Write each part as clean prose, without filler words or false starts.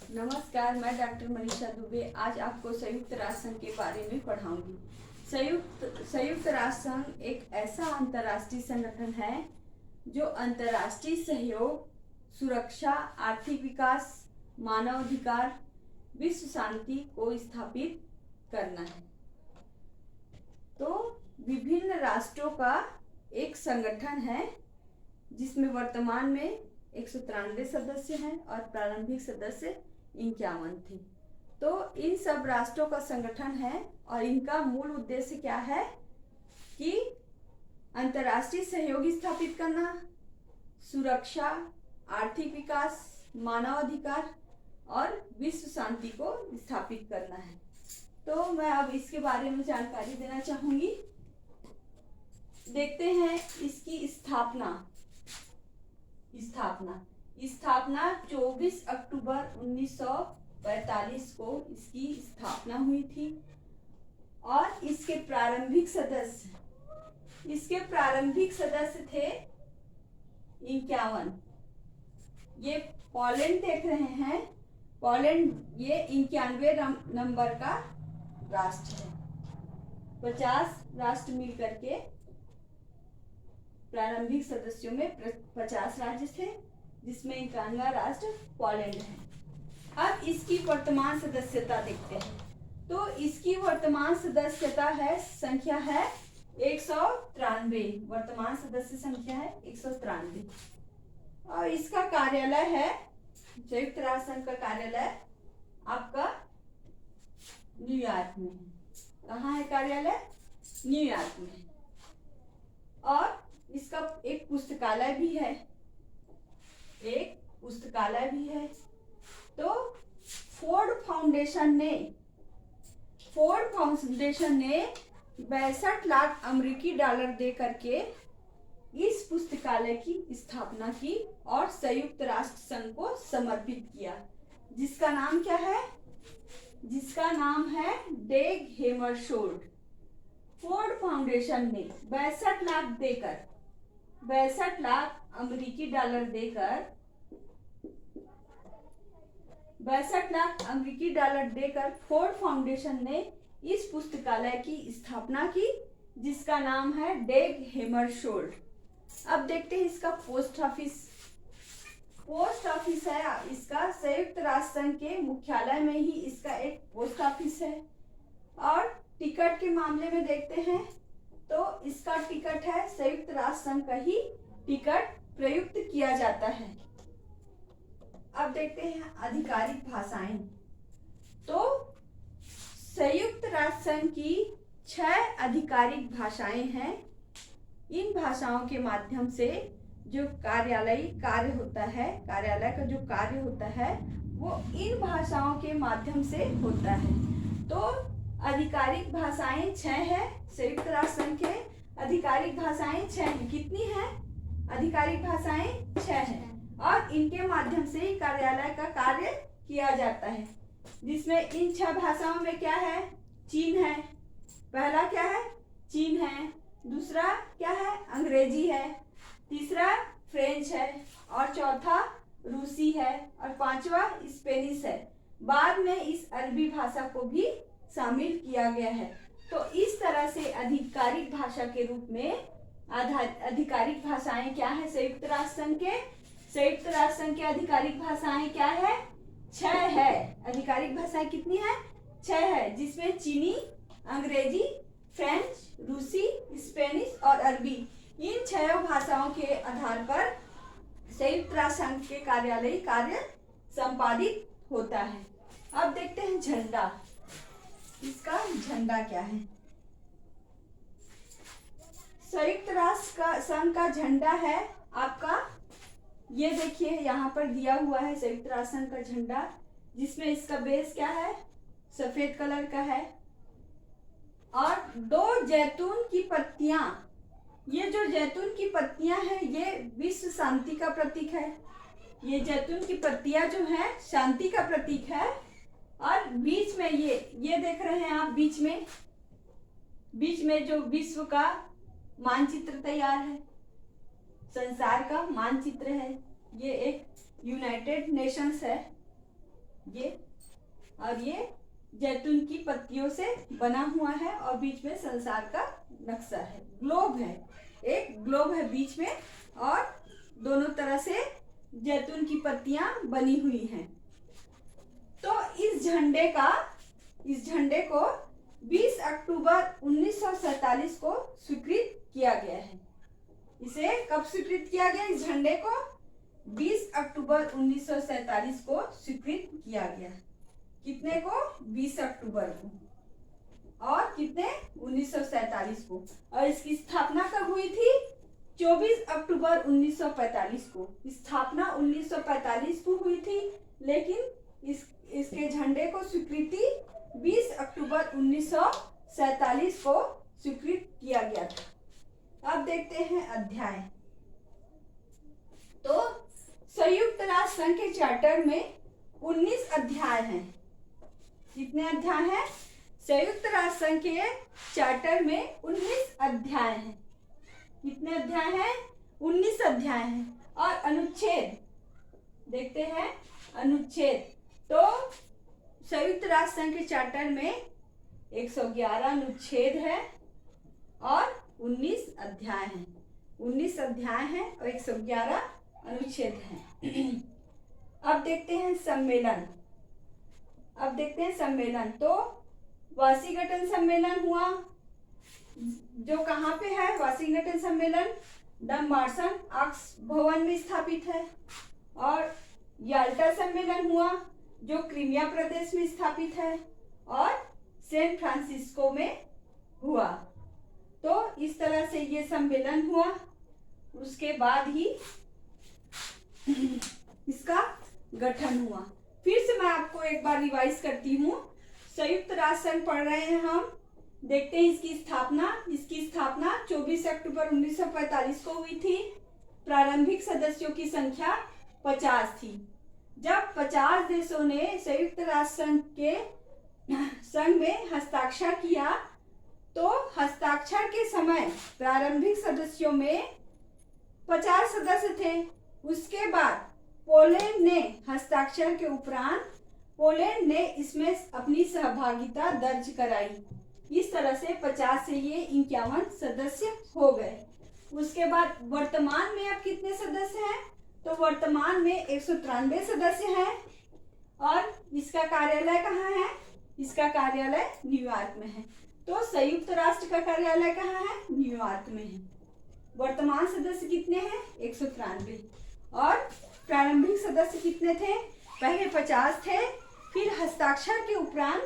नमस्कार, मैं डॉक्टर मनीषा दुबे आज आपको संयुक्त राष्ट्र संघ के बारे में पढ़ाऊंगी। संयुक्त राष्ट्र संघ एक ऐसा अंतर्राष्ट्रीय संगठन है जो अंतर्राष्ट्रीय सहयोग, सुरक्षा, आर्थिक विकास, मानवाधिकार, विश्व शांति को स्थापित करना है। तो विभिन्न राष्ट्रों का एक संगठन है जिसमें वर्तमान में 193 सदस्य हैं और प्रारंभिक सदस्य 51 थे। तो इन सब राष्ट्रों का संगठन है और इनका मूल उद्देश्य क्या है कि अंतर्राष्ट्रीय सहयोग स्थापित करना, सुरक्षा, आर्थिक विकास, मानवाधिकार और विश्व शांति को स्थापित करना है। तो मैं अब इसके बारे में जानकारी देना चाहूंगी। देखते हैं इसकी स्थापना 24 अक्टूबर 1945 को इसकी स्थापना हुई थी और इसके प्रारंभिक सदस्य थे 51। ये पोलैंड देख रहे हैं, पोलैंड ये 91 नंबर का राष्ट्र है। 50 राष्ट्र मिलकर के प्रारंभिक सदस्यों में 50 राज्य थे, जिसमें 51वां राष्ट्र पोलैंड है। अब इसकी वर्तमान सदस्यता देखते हैं। तो इसकी वर्तमान सदस्यता संख्या है 193। वर्तमान सदस्य संख्या है 193 और इसका कार्यालय है, संयुक्त राष्ट्र संघ का कार्यालय आपका न्यूयॉर्क में है। कहाँ है कार्यालय? न्यूयॉर्क में। और इसका एक पुस्तकालय भी है। तो फोर्ड फाउंडेशन ने 62 लाख अमेरिकी डॉलर दे करके इस पुस्तकालय की स्थापना की और संयुक्त राष्ट्र संघ को समर्पित किया, जिसका नाम क्या है? जिसका नाम है डेग हेमरशोल्ड। फोर्ड फाउंडेशन ने 62 लाख अमेरिकी डॉलर देकर फोर्ड फाउंडेशन ने इस पुस्तकालय की स्थापना की, जिसका नाम है डेग हेमरशोल्ड। अब देखते हैं इसका पोस्ट ऑफिस है इसका। संयुक्त राष्ट्र संघ के मुख्यालय में ही इसका एक पोस्ट ऑफिस है। और टिकट के मामले में देखते हैं तो इसका टिकट है, संयुक्त राष्ट्र संघ का ही टिकट प्रयुक्त किया जाता है। अब देखते हैं आधिकारिक भाषाएं। तो संयुक्त राष्ट्र संघ की 6 आधिकारिक भाषाएं हैं। इन भाषाओं के माध्यम से जो कार्यालय का जो कार्य होता है वो इन भाषाओं के माध्यम से होता है। तो आधिकारिक भाषाएं 6 है। संयुक्त राष्ट्र संघ के आधिकारिक भाषाएं 6 हैं। कितनी हैं? आधिकारिक भाषाएं 6 हैं और इनके माध्यम से ही कार्यालय का कार्य किया जाता है, जिसमें इन 6 भाषाओं में क्या है? चीन है। पहला क्या है? चीन है। दूसरा क्या है? अंग्रेजी है। तीसरा फ्रेंच है और चौथा रूसी है और 5वां स्पेनिश है। बाद में इस अरबी भाषा को भी शामिल किया गया है। तो इस तरह से आधिकारिक भाषा के रूप में आधिकारिक भाषाएं क्या है? संयुक्त राष्ट्र संघ के आधिकारिक भाषाएं क्या है? 6 है। आधिकारिक भाषाएं कितनी है? 6 है, जिसमें चीनी, अंग्रेजी, फ्रेंच, रूसी, स्पेनिश और अरबी, इन 6 भाषाओं के आधार पर संयुक्त राष्ट्र संघ के कार्यालयी कार्य संपादित होता है। अब देखते हैं झंडा। इसका झंडा क्या है? संयुक्त राष्ट्र संघ का झंडा है आपका, ये देखिए यहाँ पर दिया हुआ है संयुक्त राष्ट्र संघ का झंडा, जिसमें इसका बेस क्या है? सफेद कलर का है और 2 जैतून की पत्तियां। ये जो जैतून की पत्तियां हैं ये विश्व शांति का प्रतीक है। ये जैतून की पत्तियां जो है शांति का प्रतीक है। और बीच में ये देख रहे हैं आप, बीच में जो विश्व का मानचित्र तैयार है, संसार का मानचित्र है, ये एक यूनाइटेड नेशंस है, ये, और ये जैतून की पत्तियों से बना हुआ है और बीच में संसार का नक्शा है, ग्लोब है, एक ग्लोब है बीच में और दोनों तरह से जैतून की पत्तियां बनी हुई हैं। तो इस झंडे को 20 अक्टूबर 1947 को स्वीकृत किया गया है। इसे कब स्वीकृत किया गया? इस झंडे को 20 अक्टूबर 1947 को स्वीकृत किया गया। कितने को? 20 अक्टूबर को, और कितने? 1947 को। और इसकी स्थापना कब हुई थी? 24 अक्टूबर 1945 को। स्थापना 1945 को हुई थी, लेकिन इसके झंडे को स्वीकृति 20 अक्टूबर 1947 को स्वीकृत किया गया था। अब देखते हैं अध्याय। तो संयुक्त राष्ट्र संघ के चार्टर में 19 अध्याय हैं। कितने अध्याय हैं? संयुक्त राष्ट्र संघ के चार्टर में 19 अध्याय हैं। कितने अध्याय हैं? 19 अध्याय हैं। और अनुच्छेद देखते हैं। अनुच्छेद, तो संयुक्त राष्ट्र संघ के चार्टर में 111 अनुच्छेद है और 19 अध्याय हैं। 19 अध्याय हैं और 111 अनुच्छेद हैं। अब देखते हैं सम्मेलन। तो वाशिंगटन सम्मेलन हुआ, जो कहाँ पे है? वाशिंगटन सम्मेलन द मार्शन आर्क्स भवन में स्थापित है। और याल्टा सम्मेलन हुआ, जो क्रीमिया प्रदेश में स्थापित है और सैन फ्रांसिस्को में हुआ। तो इस तरह से ये सम्मेलन हुआ। उसके बाद ही इसका गठन हुआ। फिर से मैं आपको एक बार रिवाइज करती हूँ। संयुक्त राष्ट्र संघ पढ़ रहे हैं हम। देखते हैं इसकी स्थापना 24 अक्टूबर 1945 को हुई थी। प्रारंभिक सदस्यों की संख्या 50 थी। जब 50 देशों ने संयुक्त राष्ट्र संघ में हस्ताक्षर किया, तो हस्ताक्षर के समय प्रारंभिक सदस्यों में 50 सदस्य थे। उसके बाद पोलैंड ने हस्ताक्षर के उपरांत पोलैंड ने इसमें अपनी सहभागिता दर्ज कराई। इस तरह से 50 से ये 51 सदस्य हो गए। उसके बाद वर्तमान में अब कितने सदस्य हैं? तो वर्तमान में 193 सदस्य हैं। और इसका कार्यालय कहाँ है? इसका कार्यालय न्यूयॉर्क में है। तो संयुक्त राष्ट्र का कार्यालय कहाँ है? न्यूयॉर्क में है। वर्तमान सदस्य कितने हैं? 193। और प्रारंभिक सदस्य कितने थे? पहले 50 थे, फिर हस्ताक्षर के उपरांत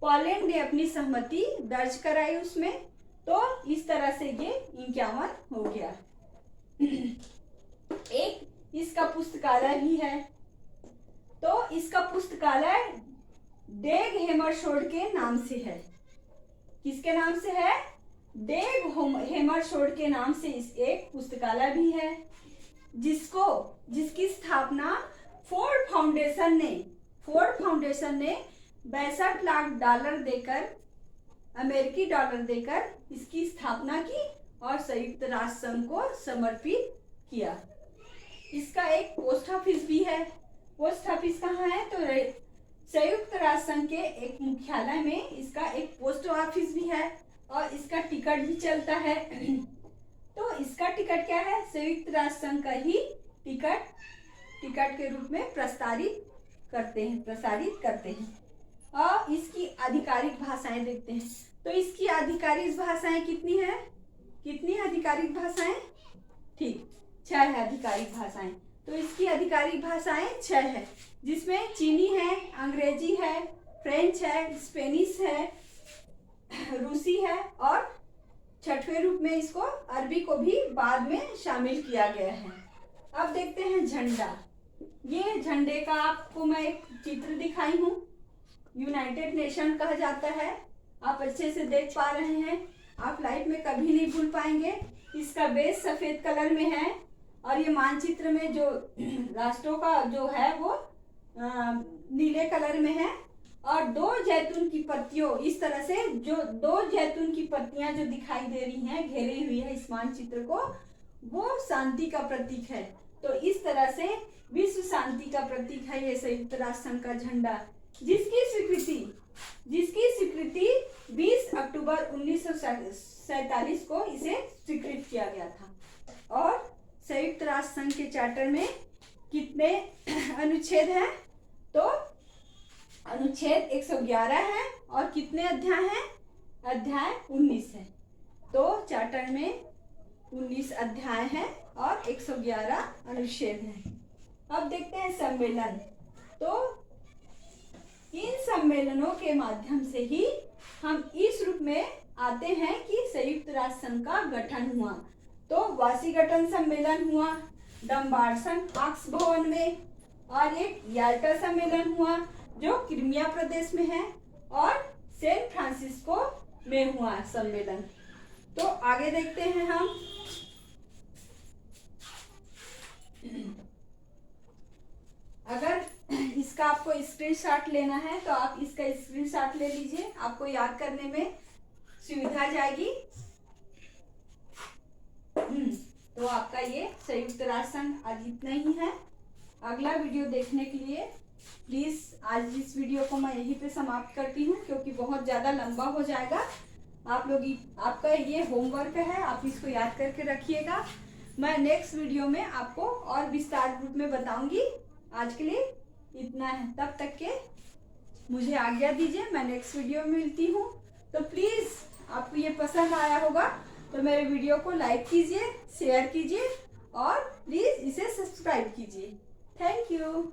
पोलैंड ने अपनी सहमति दर्ज कराई उसमें। तो इस तरह से ये 51 हो गया। एक इसका पुस्तकालय भी है। तो इसका पुस्तकालय डेग हैमरशोल्ड के नाम से है। किसके नाम से है? डेग हैमरशोल्ड के नाम से इस एक पुस्तकालय भी है, जिसकी स्थापना फोर्ड फाउंडेशन ने 62 लाख डॉलर देकर, अमेरिकी डॉलर देकर इसकी स्थापना की और संयुक्त राष्ट्र संघ को समर्पित किया। इसका एक पोस्ट ऑफिस भी है। पोस्ट ऑफिस कहाँ है? तो संयुक्त राष्ट्र संघ के एक मुख्यालय में इसका एक पोस्ट ऑफिस भी है और इसका टिकट भी चलता है। तो इसका टिकट क्या है? संयुक्त राष्ट्र संघ का ही टिकट के रूप में प्रसारित करते हैं। और इसकी आधिकारिक भाषाएं देखते हैं। तो इसकी आधिकारिक भाषाएं कितनी है? कितनी आधिकारिक भाषाएं? ठीक, 6 है आधिकारिक भाषाएं। तो इसकी आधिकारिक भाषाएं 6 है, जिसमें चीनी है, अंग्रेजी है, फ्रेंच है, स्पेनिश है, रूसी है और 6वें रूप में इसको अरबी को भी बाद में शामिल किया गया है। अब देखते हैं झंडा। ये झंडे का आपको मैं एक चित्र दिखाई हूँ। यूनाइटेड नेशन कहा जाता है। आप अच्छे से देख पा रहे हैं, आप लाइफ में कभी नहीं भूल पाएंगे। इसका बेस सफेद कलर में है और ये मानचित्र में जो राष्ट्रों का जो है वो नीले कलर में है। और 2 जैतून की पत्तियों, इस तरह से जो 2 जैतून की पत्तियां जो दिखाई दे रही हैं, घेरी हुई है इस मानचित्र को, वो शांति का प्रतीक है। तो इस तरह से विश्व शांति का प्रतीक है ये संयुक्त राष्ट्र संघ का झंडा, जिसकी स्वीकृति 20 अक्टूबर 1947 को इसे स्वीकृत किया गया था। और संयुक्त राष्ट्र संघ के चार्टर में कितने अनुच्छेद हैं? तो अनुच्छेद 111 है और कितने अध्याय हैं? अध्याय 19 है। तो चार्टर में 19 अध्याय हैं और 111 अनुच्छेद हैं। अब देखते हैं सम्मेलन। तो इन सम्मेलनों के माध्यम से ही हम इस रूप में आते हैं कि संयुक्त राष्ट्र संघ का गठन हुआ। तो वाशिंगटन सम्मेलन हुआ, डम्बार्सन आक्स भवन में, और एक याल्टा सम्मेलन हुआ जो क्रीमिया प्रदेश में है, और सैन फ्रांसिस्को में हुआ सम्मेलन। तो आगे देखते हैं हम। अगर इसका आपको स्क्रीनशॉट लेना है तो आप इसका स्क्रीनशॉट ले लीजिए, आपको याद करने में सुविधा जाएगी। तो आपका ये संयुक्त राष्ट्र संघ आज इतना ही है। अगला वीडियो देखने के लिए प्लीज आज इस वीडियो को मैं यहीं पे समाप्त करती हूँ, क्योंकि बहुत ज़्यादा लंबा हो जाएगा। आपका ये होमवर्क है, आप इसको याद करके रखिएगा। मैं नेक्स्ट वीडियो में आपको और विस्तार रूप में बताऊंगी। आज के लिए इतना है, तब तक के मुझे आज्ञा दीजिए। मैं नेक्स्ट वीडियो में मिलती हूँ। तो प्लीज़ आपको ये पसंद आया होगा तो मेरे वीडियो को लाइक कीजिए, शेयर कीजिए और प्लीज़ इसे सब्सक्राइब कीजिए। Thank you.